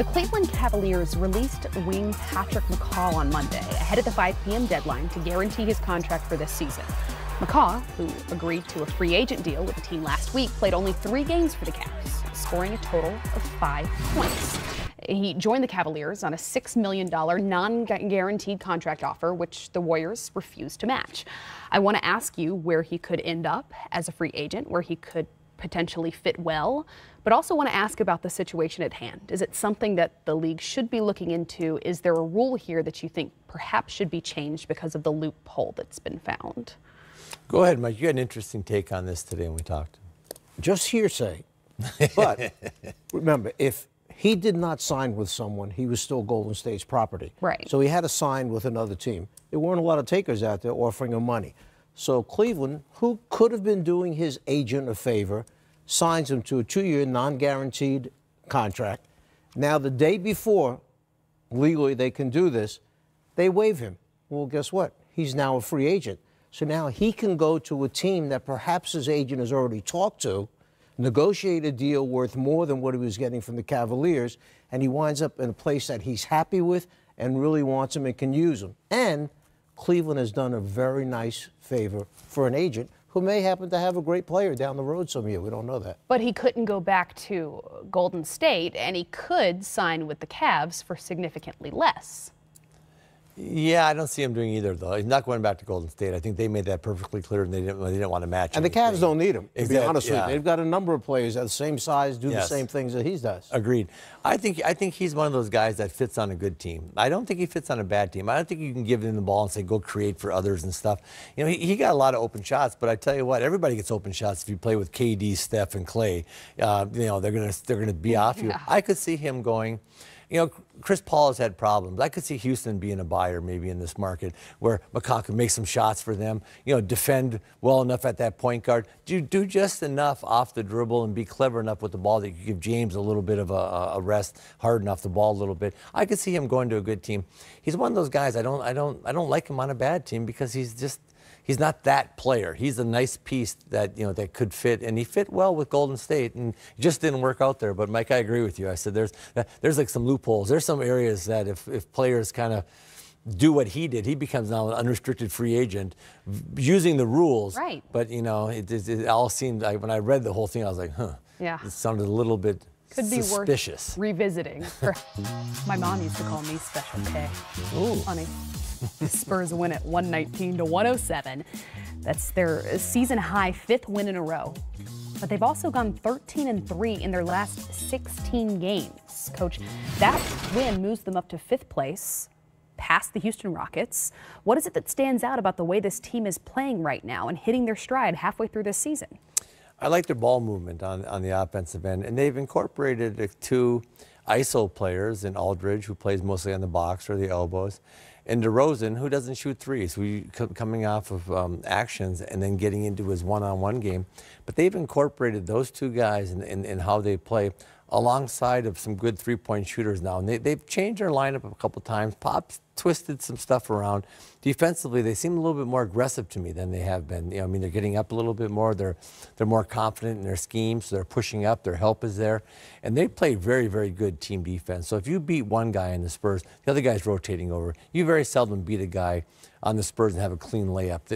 The Cleveland Cavaliers released wing Patrick McCaw on Monday, ahead of the 5 p.m. deadline to guarantee his contract for this season. McCaw, who agreed to a free agent deal with the team last week, played only 3 games for the Cavs, scoring a total of 5 points. He joined the Cavaliers on a $6 million non-guaranteed contract offer, which the Warriors refused to match. I want to ask you where he could end up as a free agent, where he could potentially fit well, but also want to ask about the situation at hand. Is it something that the league should be looking into? Is there a rule here that you think perhaps should be changed because of the loophole that's been found? Go ahead, Mike. You had an interesting take on this today when we talked. Just hearsay. But remember, if he did not sign with someone, he was still Golden State's property. Right. So he had to sign with another team. There weren't a lot of takers out there offering him money. So Cleveland, who could have been doing his agent a favor, signs him to a 2-year non-guaranteed contract. Now, the day before, legally they can do this, they waive him. Well, guess what? He's now a free agent. So now he can go to a team that perhaps his agent has already talked to, negotiate a deal worth more than what he was getting from the Cavaliers, and he winds up in a place that he's happy with and really wants him and can use him. And Cleveland has done a very nice favor for an agent who may happen to have a great player down the road some year. We don't know that. But he couldn't go back to Golden State, and he could sign with the Cavs for significantly less. Yeah, I don't see him doing either, though. He's not going back to Golden State. I think they made that perfectly clear, and they didn't want to match him. And the Cavs don't need him, to be honest with you. Yeah. They've got a number of players at the same size, do the same things that he does. Agreed. I think he's one of those guys that fits on a good team. I don't think he fits on a bad team. I don't think you can give him the ball and say, go create for others and stuff. You know, he got a lot of open shots, but I tell you what, everybody gets open shots if you play with KD, Steph, and Clay. You know, they're gonna be off you. Yeah. I could see him going. You know, Chris Paul has had problems. I could see Houston being a buyer maybe in this market where McCaw could make some shots for them, you know, defend well enough at that point guard, do just enough off the dribble and be clever enough with the ball that you give James a little bit of a rest, harden off the ball a little bit. I could see him going to a good team. He's one of those guys I don't like him on a bad team because he's not that player. He's a nice piece that, you know, that could fit, and he fit well with Golden State, and it just didn't work out there. But Mike, I agree with you. I said there's like some loopholes. There's some areas that if players kind of do what he did, he becomes now an unrestricted free agent using the rules. Right. But you know, it all seemed like when I read the whole thing, I was like, huh. Yeah. It sounded a little bit could be suspicious. Worth revisiting. My mom used to call me Special K. Ooh. Funny. The Spurs win at 119-107. That's their season-high 5th win in a row. But they've also gone 13-3 in their last 16 games. Coach, that win moves them up to 5th place, past the Houston Rockets. What is it that stands out about the way this team is playing right now and hitting their stride halfway through this season? I like their ball movement on the offensive end, and they've incorporated 2 ISO players in Aldridge, who plays mostly on the box or the elbows, and DeRozan, who doesn't shoot threes, coming off of actions and then getting into his one-on-one game. But they've incorporated those 2 guys in how they play alongside of some good three-point shooters now. And they've changed their lineup a couple times. Pop's twisted some stuff around. Defensively, they seem a little bit more aggressive to me than they have been. You know, I mean, they're getting up a little bit more. They're more confident in their schemes. So they're pushing up. Their help is there. And they play very, very good team defense. So if you beat one guy in the Spurs, the other guy's rotating over. You very seldom beat a guy on the Spurs and have a clean layup.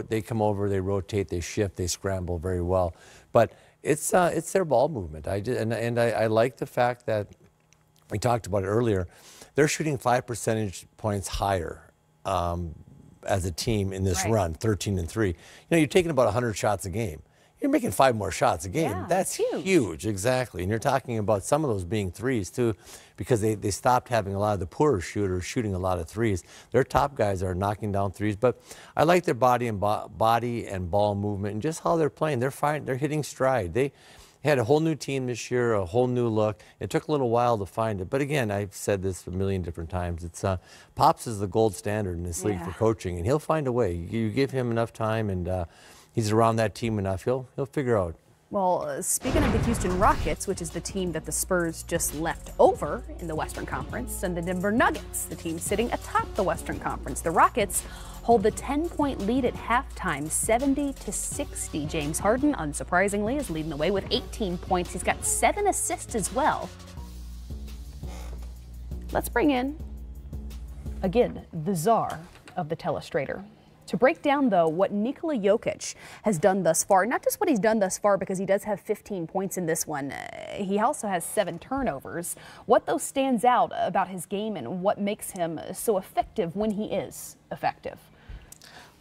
They come over, they rotate, they shift, they scramble very well. But it's their ball movement. I like the fact that we talked about it earlier. They're shooting 5 percentage points higher as a team in this run, 13-3. You know, you're taking about 100 shots a game. You're making 5 more shots a game. Yeah, that's huge, exactly. And you're talking about some of those being threes too, because they stopped having a lot of the poorer shooters shooting a lot of threes. Their top guys are knocking down threes, but I like their body and ball movement and just how they're playing. They're hitting stride. They had a whole new team this year, a whole new look. It took a little while to find it, but again, I've said this a million different times. It's Pops is the gold standard in this league for coaching, and he'll find a way. You give him enough time, and he's around that team enough. He'll figure out. Well, speaking of the Houston Rockets, which is the team that the Spurs just left over in the Western Conference, and the Denver Nuggets, the team sitting atop the Western Conference, the Rockets hold the 10-point lead at halftime, 70-60. James Harden, unsurprisingly, is leading the way with 18 points. He's got 7 assists as well. Let's bring in, again, the czar of the telestrator. To break down, though, what Nikola Jokic has done thus far, not just what he's done thus far, because he does have 15 points in this one, he also has 7 turnovers. What, though, stands out about his game and what makes him so effective when he is effective?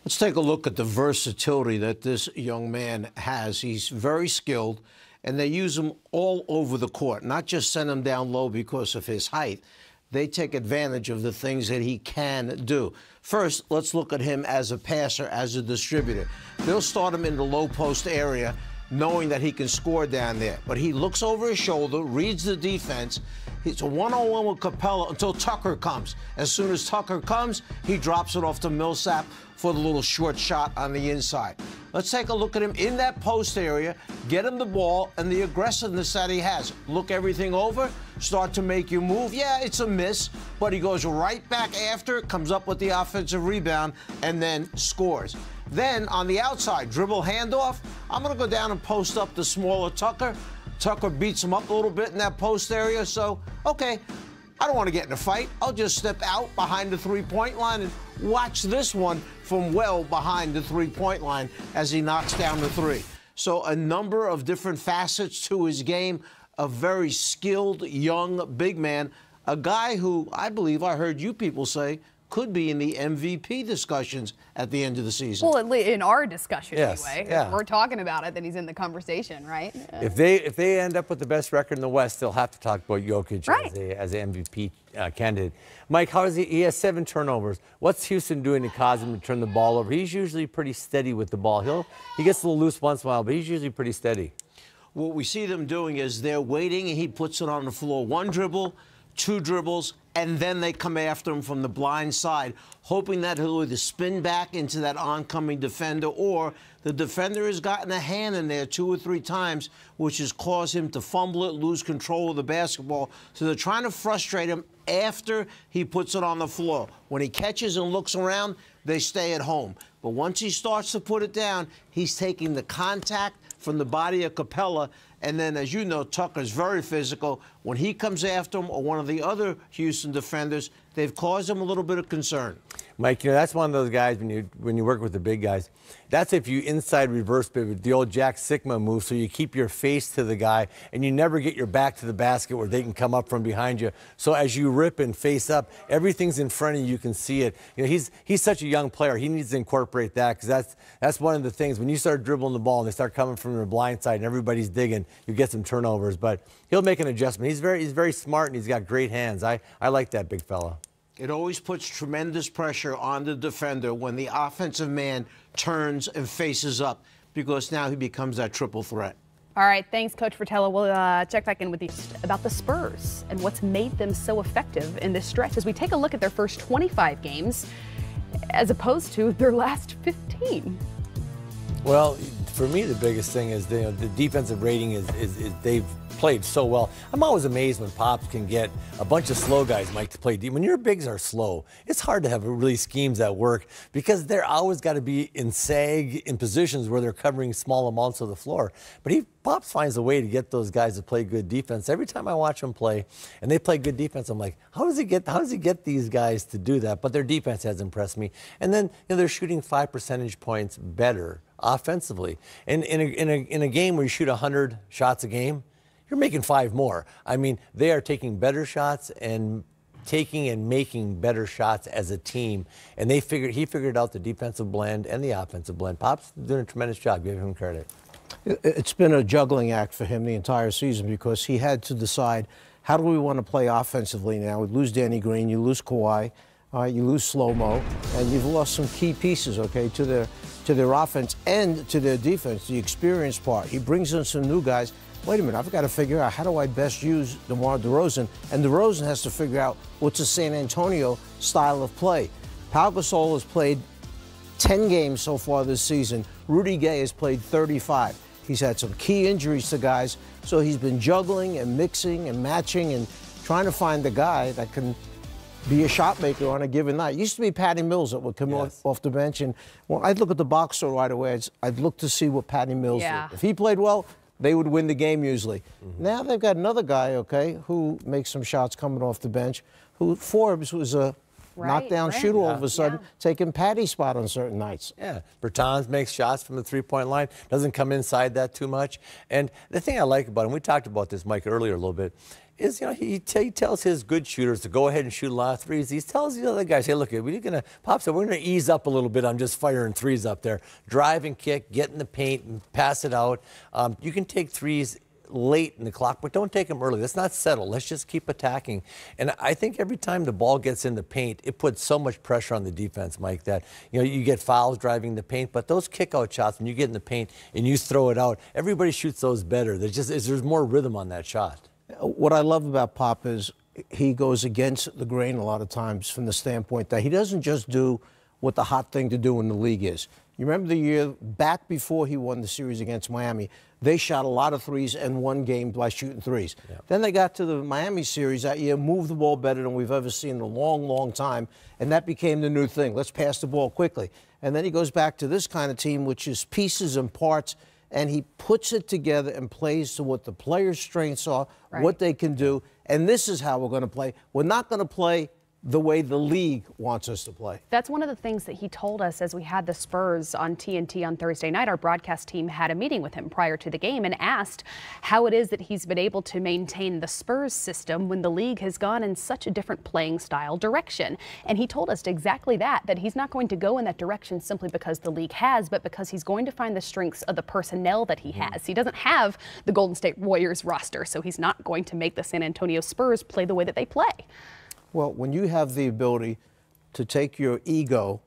Let's take a look at the versatility that this young man has. He's very skilled, and they use him all over the court, not just send him down low because of his height. They take advantage of the things that he can do. First, let's look at him as a passer, as a distributor. They'll start him in the low post area, knowing that he can score down there. But he looks over his shoulder, reads the defense. It's a one-on-one with Capella until Tucker comes. As soon as Tucker comes, he drops it off to Millsap for the little short shot on the inside. Let's take a look at him in that post area, get him the ball, and the aggressiveness that he has. Look everything over, start to make you move. Yeah, it's a miss, but he goes right back after it, comes up with the offensive rebound, and then scores. Then, on the outside, dribble handoff. I'm going to go down and post up the smaller Tucker. Tucker beats him up a little bit in that post area, so, okay, I don't want to get in a fight. I'll just step out behind the three-point line and watch this one from well behind the three-point line as he knocks down the three. So a number of different facets to his game, a very skilled young big man, a guy who I believe I heard you people say could be in the MVP discussions at the end of the season. Well, in our discussion, yes, anyway. Yeah. If we're talking about it, then he's in the conversation, right? If they end up with the best record in the West, they'll have to talk about Jokic as an MVP candidate. Mike, how is he? He has 7 turnovers. What's Houston doing to cause him to turn the ball over? He's usually pretty steady with the ball. He gets a little loose once in a while, but he's usually pretty steady. What we see them doing is they're waiting, and he puts it on the floor. 1 dribble, 2 dribbles, and then they come after him from the blind side, hoping that he'll either spin back into that oncoming defender, or the defender has gotten a hand in there 2 or 3 times, which has caused him to fumble it, lose control of the basketball. So they're trying to frustrate him after he puts it on the floor. When he catches and looks around, they stay at home. But once he starts to put it down, he's taking the contact from the body of Capella. And then, as you know, Tucker's very physical. When he comes after him or one of the other Houston defenders, they've caused him a little bit of concern. Mike, that's one of those guys when you work with the big guys. That's if you inside reverse pivot, the old Jack Sikma move, so you keep your face to the guy and you never get your back to the basket where they can come up from behind you. So as you rip and face up, everything's in front of you. You can see it. He's such a young player. He needs to incorporate that, because that's one of the things. When you start dribbling the ball and they start coming from the blind side and everybody's digging, you get some turnovers. But he'll make an adjustment. He's very smart, and he's got great hands. I like that big fella. It always puts tremendous pressure on the defender when the offensive man turns and faces up, because now he becomes that triple threat. All right, thanks, Coach Fratello. We'll check back in with you about the Spurs and what's made them so effective in this stretch as we take a look at their first 25 games as opposed to their last 15. Well, for me, the biggest thing is the defensive rating is they've played so well. I'm always amazed when Pops can get a bunch of slow guys, Mike, to play deep. When your bigs are slow, it's hard to have really schemes that work, because they're always got to be in sag in positions where they're covering small amounts of the floor. But Pops finds a way to get those guys to play good defense. Every time I watch them play and they play good defense, I'm like, how does he get these guys to do that? But their defense has impressed me. And then they're shooting 5 percentage points better offensively. And in a game where you shoot 100 shots a game, you're making 5 more. I mean, they are taking better shots and making better shots as a team. And he figured out the defensive blend and the offensive blend. Pop's doing a tremendous job. Give him credit. It's been a juggling act for him the entire season, because he had to decide, how do we want to play offensively now? We lose Danny Green, you lose Kawhi, you lose Slow-Mo, and you've lost some key pieces, okay, to their offense and to their defense, the experience part. He brings in some new guys. Wait a minute, I've got to figure out, how do I best use DeMar DeRozan? And DeRozan has to figure out what's a San Antonio style of play. Pau Gasol has played 10 games so far this season. Rudy Gay has played 35. He's had some key injuries to guys, so he's been juggling and mixing and matching and trying to find the guy that can be a shot maker on a given night. It used to be Patty Mills that would come off the bench, and when I'd look at the box score right away, I'd look to see what Patty Mills did. If he played well, they would win the game usually. Now they've got another guy, okay, who makes some shots coming off the bench. who Forbes was a knockdown shooter all of a sudden, taking Patty's spot on certain nights. Yeah, Bertans makes shots from the three-point line, doesn't come inside that too much. And the thing I like about him, we talked about this, Mike, earlier a little bit, is, you know, he tells his good shooters to go ahead and shoot a lot of threes. He tells the other guys, hey, look, we're going to, Pop said, we're going to ease up a little bit on just firing threes up there. Drive and kick, get in the paint and pass it out. You can take threes late in the clock, but don't take them early. Let's not settle. Let's just keep attacking. And I think every time the ball gets in the paint, it puts so much pressure on the defense, Mike, that, you know, you get fouls driving the paint, but those kick-out shots, when you get in the paint and you throw it out, everybody shoots those better. There's more rhythm on that shot. What I love about Pop is he goes against the grain a lot of times from the standpoint that he doesn't just do what the hot thing to do in the league is. You remember the year back before he won the series against Miami, they shot a lot of threes and won games by shooting threes. Yeah. Then they got to the Miami series that year, moved the ball better than we've ever seen in a long, long time, and that became the new thing. Let's pass the ball quickly. And then he goes back to this kind of team, which is pieces and parts, and he puts it together and plays to what the players' strengths are, what they can do, and this is how we're going to play. We're not going to play the way the league wants us to play. That's one of the things that he told us as we had the Spurs on TNT on Thursday night. Our broadcast team had a meeting with him prior to the game and asked how it is that he's been able to maintain the Spurs system when the league has gone in such a different playing style direction. And he told us exactly that he's not going to go in that direction simply because the league has, but because he's going to find the strengths of the personnel that he has. He doesn't have the Golden State Warriors roster, so he's not going to make the San Antonio Spurs play the way that they play. Well, when you have the ability to take your ego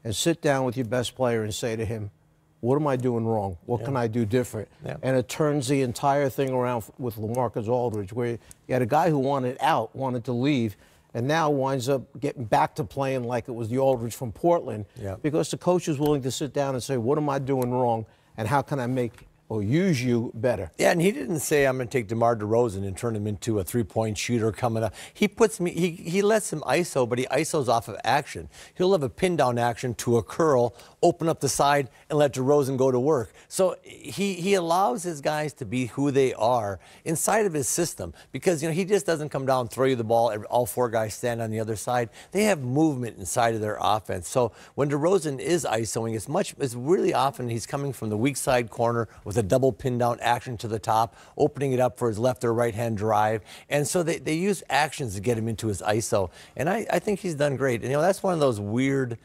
and sit down with your best player and say to him, what am I doing wrong? What can I do different? And it turns the entire thing around with LaMarcus Aldridge, where you had a guy who wanted out, wanted to leave, and now winds up getting back to playing like it was the Aldridge from Portland, because the coach is willing to sit down and say, what am I doing wrong, and how can I make or use you better? Yeah, and he didn't say I'm going to take DeMar DeRozan and turn him into a three-point shooter coming up. He lets him ISO, but he ISOs off of action. He'll have a pin-down action to a curl, open up the side, and let DeRozan go to work. So he allows his guys to be who they are inside of his system, because, you know, he just doesn't come down, throw you the ball, all four guys stand on the other side. They have movement inside of their offense. So when DeRozan is ISOing, it's really often he's coming from the weak side corner with a double pin down action to the top, opening it up for his left or right hand drive. And so they use actions to get him into his ISO. And I think he's done great. And, you know, that's one of those weird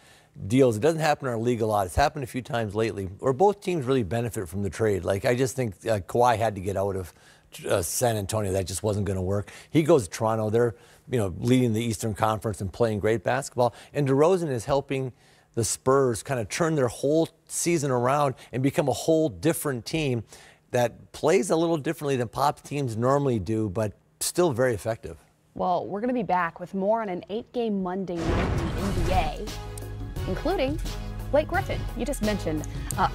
deals. It doesn't happen in our league a lot. It's happened a few times lately where both teams really benefit from the trade. Like, I just think Kawhi had to get out of San Antonio. That just wasn't going to work. He goes to Toronto. They're, you know, leading the Eastern Conference and playing great basketball. And DeRozan is helping the Spurs kind of turn their whole season around and become a whole different team that plays a little differently than Pop teams normally do, but still very effective. Well, we're going to be back with more on an 8-game Monday night in the NBA, including Blake Griffin. You just mentioned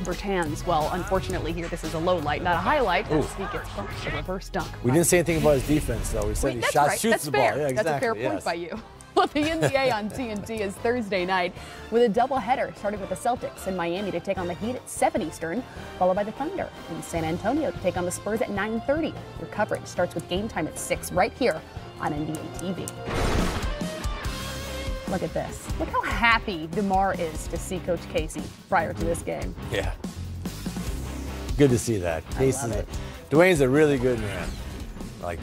Bertans. Well, unfortunately here, this is a low light, not a highlight, as he gets bumped, a reverse dunk. We didn't say anything about his defense, though. We said he shoots the ball. Yeah, exactly. That's a fair point by you. Well, the NBA on TNT is Thursday night with a doubleheader, starting with the Celtics in Miami to take on the Heat at 7 Eastern, followed by the Thunder in San Antonio to take on the Spurs at 9:30. Your coverage starts with Game Time at 6 right here on NBA TV. Look at this. Look how happy DeMar is to see Coach Casey prior to this game. Yeah. Good to see that. Dwayne's a really good man. Like